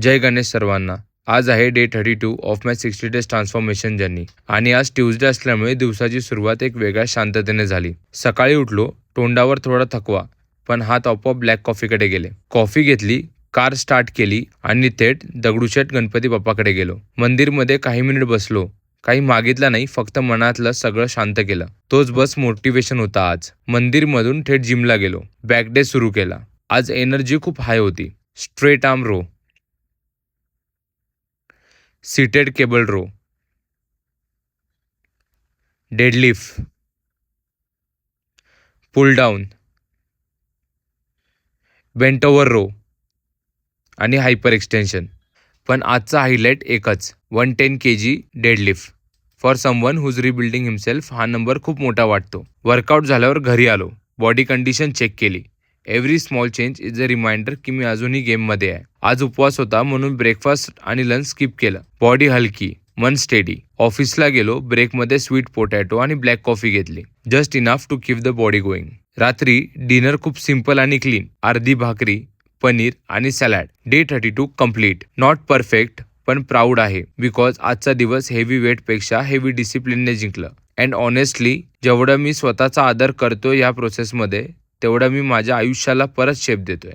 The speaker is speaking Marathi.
जय गणेश सर्वांना. आज आहे day 32 of my 60 days transformation journey आणि आज ट्यूजडे असल्यामुळे दिवसाची सुरुवात एक वेगळ्या शांततेने झाली. सकाळी उठलो, तोंडावर थोडा थकवा, पण हात आपोआप ब्लॅक कॉफीकडे गेले. कॉफी घेतली, कार स्टार्ट केली आणि थेट दगडूशेठ गणपती बाप्पाकडे गेलो. मंदिरमध्ये काही मिनिट बसलो. काही मागितलं नाही, फक्त मनातलं सगळं शांत केलं. तोच बस मोटिवेशन होता आज. मंदिरमधून थेट जिमला गेलो. बॅक डे सुरू केला. आज एनर्जी खूप हाय होती. Straight arm row, seated cable row, deadlift, pull down, bent over row आणि हायपर एक्सटेन्शन. पण आजचा हायलाईट एकच, 110 kg deadlift. For someone who's rebuilding himself हा नंबर खूप मोठा वाटतो. वर्कआउट झाल्यावर घरी आलो. बॉडी कंडिशन चेक केली. Every small change is a reminder की मी अजूनही गेममध्ये आहे. आज उपवास होता म्हणून ब्रेकफास्ट आणि लंच स्किप केलं. बॉडी हलकी, मन स्टेडी. ऑफिसला गेलो. ब्रेकमध्ये स्वीट पोटॅटो आणि ब्लॅक कॉफी घेतली. Just enough to keep the body going. रात्री डिनर खूप सिम्पल आणि क्लीन. अर्धी भाकरी, पनीर आणि salad. Day 32 complete. Not perfect पण प्राऊड आहे, बिकॉज आजचा दिवस हेवी वेटपेक्षा हेवी डिसिप्लिनने जिंकलं. अँड ऑनेस्टली जेवढं मी स्वतःचा आदर करतोय या प्रोसेसमध्ये, तेवढं मी माझ्या आयुष्याला परत शेप देतोय.